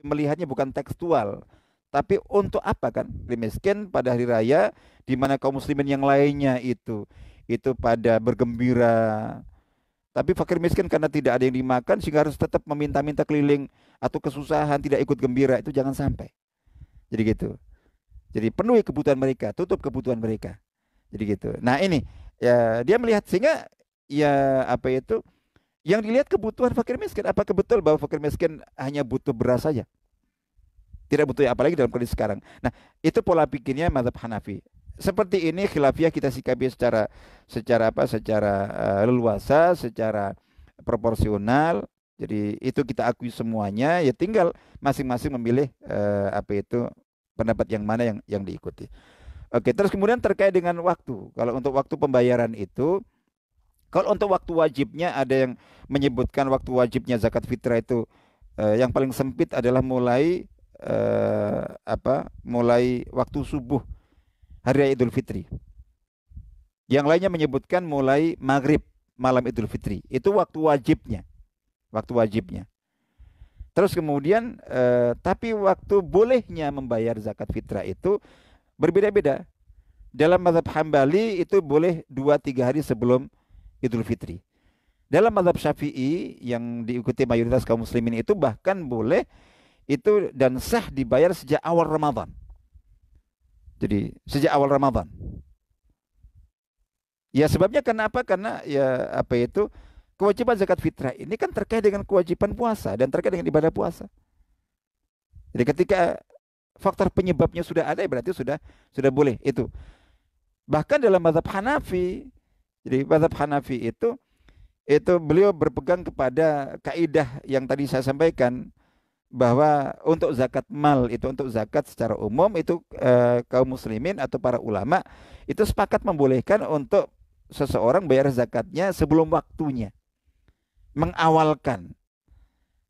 melihatnya bukan tekstual, tapi untuk apa kan? Fakir miskin pada hari raya di mana kaum muslimin yang lainnya itu pada bergembira. Tapi fakir miskin karena tidak ada yang dimakan sehingga harus tetap meminta-minta keliling atau kesusahan tidak ikut gembira, itu jangan sampai. Jadi gitu. Jadi penuhi kebutuhan mereka, tutup kebutuhan mereka. Jadi gitu. Nah ini ya dia melihat sehingga ya apa itu yang dilihat kebutuhan fakir miskin. Apakah betul bahwa fakir miskin hanya butuh beras saja? Tidak butuh apalagi dalam kondisi sekarang. Nah, itu pola pikirnya mazhab Hanafi. Seperti ini khilafiyah kita sikapi secara secara apa? Secara leluasa, secara proporsional. Jadi itu kita akui semuanya. Ya tinggal masing-masing memilih apa itu pendapat yang mana yang diikuti. Oke, terus kemudian terkait dengan waktu. Kalau untuk waktu pembayaran itu, kalau untuk waktu wajibnya ada yang menyebutkan waktu wajibnya zakat fitrah itu yang paling sempit adalah mulai mulai waktu subuh hari raya Idul Fitri. Yang lainnya menyebutkan mulai maghrib malam Idul Fitri. Itu waktu wajibnya, waktu wajibnya. Terus kemudian tapi waktu bolehnya membayar zakat fitrah itu berbeda-beda. Dalam mazhab Hambali itu boleh 2-3 hari sebelum Idul Fitri. Dalam mazhab Syafi'i yang diikuti mayoritas kaum muslimin itu bahkan boleh itu dan sah dibayar sejak awal Ramadan. Jadi sejak awal Ramadan. Ya sebabnya kenapa? Karena ya apa itu kewajiban zakat fitrah ini kan terkait dengan kewajiban puasa dan terkait dengan ibadah puasa. Jadi ketika faktor penyebabnya sudah ada, berarti sudah boleh itu. Bahkan dalam mazhab Hanafi, jadi mazhab Hanafi itu beliau berpegang kepada kaidah yang tadi saya sampaikan bahwa untuk zakat mal itu untuk zakat secara umum itu kaum muslimin atau para ulama itu sepakat membolehkan untuk seseorang bayar zakatnya sebelum waktunya, mengawalkan.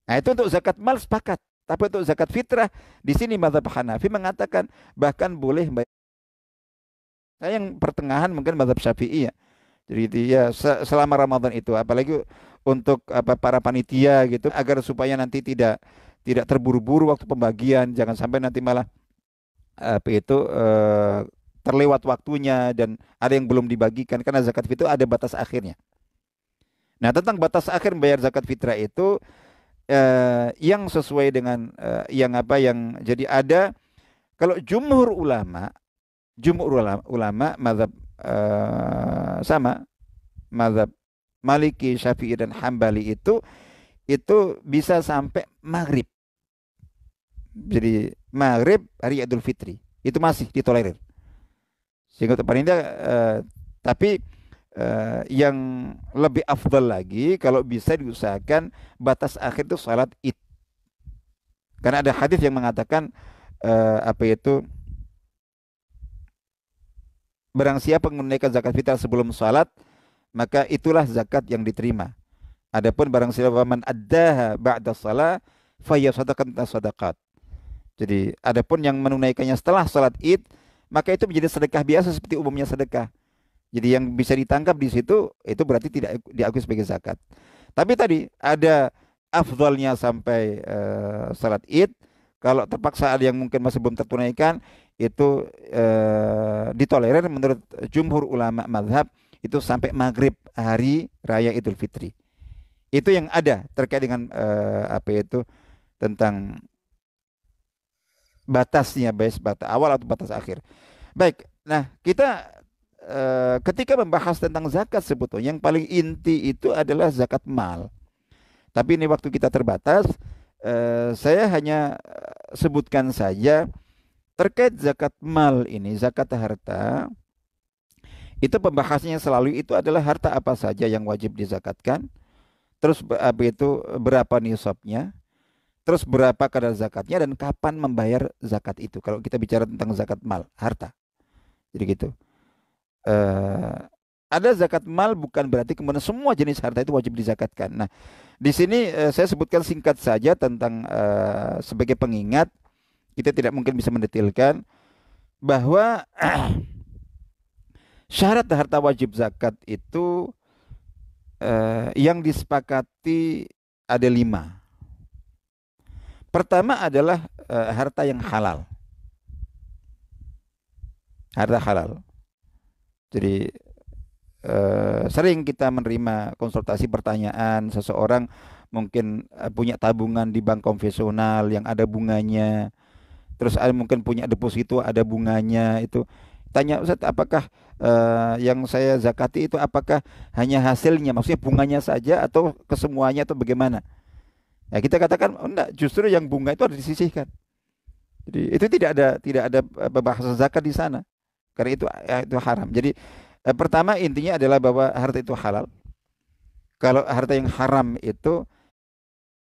Nah, itu untuk zakat mal sepakat. Tapi untuk zakat fitrah di sini mazhab Hanafi mengatakan bahkan boleh bayar. Saya yang pertengahan mungkin mazhab Syafi'i ya. Jadi ya selama Ramadan itu apalagi untuk apa para panitia gitu agar supaya nanti tidak terburu-buru waktu pembagian, jangan sampai nanti malah apa itu terlewat waktunya dan ada yang belum dibagikan karena zakat fitrah ada batas akhirnya. Nah, tentang batas akhir membayar zakat fitrah itu yang sesuai dengan yang jadi ada kalau jumhur ulama mazhab sama mazhab Maliki, Syafi'i dan Hambali itu bisa sampai maghrib. Jadi maghrib hari Idul Fitri itu masih ditolerir. Sehingga untuk paling tidak, tapi yang lebih afdal lagi kalau bisa diusahakan batas akhir itu salat Id. Karena ada hadis yang mengatakan apa itu barang siapa menunaikan zakat fitrah sebelum salat maka itulah zakat yang diterima. Adapun barang siapa man addaha ba'da shalah fa sadaqat. Jadi adapun yang menunaikannya setelah salat Id maka itu menjadi sedekah biasa seperti umumnya sedekah. Jadi yang bisa ditangkap di situ itu berarti tidak diakui sebagai zakat. Tapi tadi ada afdalnya sampai salat Id. Kalau terpaksa ada yang mungkin masih belum tertunaikan itu ditolerir menurut jumhur ulama mazhab itu sampai maghrib hari raya Idul Fitri. Itu yang ada terkait dengan apa itu tentang batasnya, batas awal atau batas akhir. Baik, nah kita ketika membahas tentang zakat sebetulnya yang paling inti itu adalah zakat mal. Tapi ini waktu kita terbatas, saya hanya sebutkan saja terkait zakat mal ini, zakat harta. Itu pembahasannya selalu itu adalah harta apa saja yang wajib dizakatkan, terus apa itu berapa nisabnya, terus berapa kadar zakatnya dan kapan membayar zakat itu. Kalau kita bicara tentang zakat mal, harta. Jadi gitu. Eh, ada zakat mal bukan berarti kemudian semua jenis harta itu wajib dizakatkan. Nah, di sini saya sebutkan singkat saja tentang sebagai pengingat, kita tidak mungkin bisa mendetailkan bahwa syarat harta wajib zakat itu yang disepakati ada 5. Pertama adalah harta yang halal. Harta halal. Jadi sering kita menerima konsultasi pertanyaan seseorang mungkin punya tabungan di bank konvensional yang ada bunganya, terus ada mungkin punya deposito ada bunganya itu. Tanya Ustaz, apakah yang saya zakati itu apakah hanya hasilnya, maksudnya bunganya saja atau kesemuanya atau bagaimana? Ya kita katakan oh, enggak, justru yang bunga itu harus disisihkan. Jadi itu tidak ada pembahasan zakat di sana karena itu itu haram. Jadi pertama intinya adalah bahwa harta itu halal. Kalau harta yang haram itu,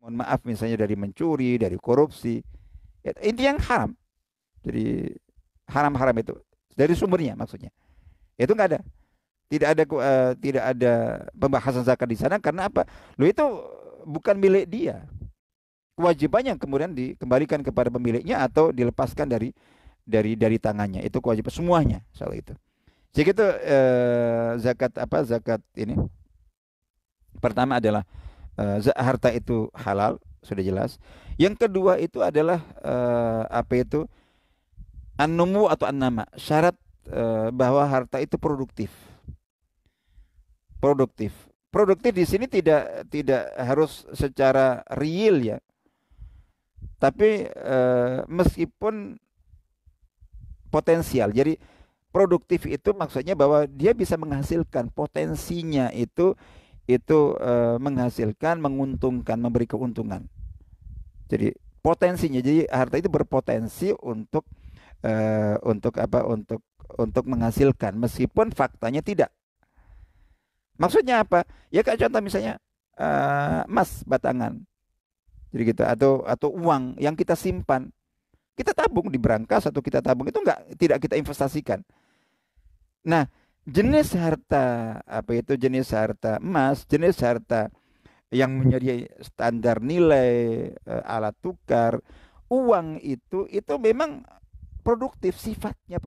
mohon maaf misalnya dari mencuri, dari korupsi, ya, intinya yang haram. Jadi haram-haram itu dari sumbernya maksudnya. Itu nggak ada. Tidak ada pembahasan zakat di sana karena apa? Lo itu bukan milik dia. Kewajibannya kemudian dikembalikan kepada pemiliknya atau dilepaskan dari tangannya. Itu kewajiban semuanya soal itu. Jadi itu zakat apa? Zakat ini pertama adalah harta itu halal, sudah jelas. Yang kedua itu adalah apa itu? An-numu atau an-nama. Syarat bahwa harta itu produktif. Produktif. Produktif di sini tidak harus secara real ya. Tapi meskipun potensial. Jadi produktif itu maksudnya bahwa dia bisa menghasilkan, potensinya itu menghasilkan, menguntungkan, memberi keuntungan. Jadi potensinya, jadi harta itu berpotensi untuk apa? Untuk menghasilkan, meskipun faktanya tidak. Maksudnya apa? Ya kayak contoh misalnya emas batangan, jadi gitu, atau uang yang kita simpan, kita tabung di brankas atau kita tabung itu tidak kita investasikan. Nah, jenis harta apa itu, jenis harta emas, jenis harta yang menjadi standar nilai, alat tukar, uang itu memang produktif sifatnya.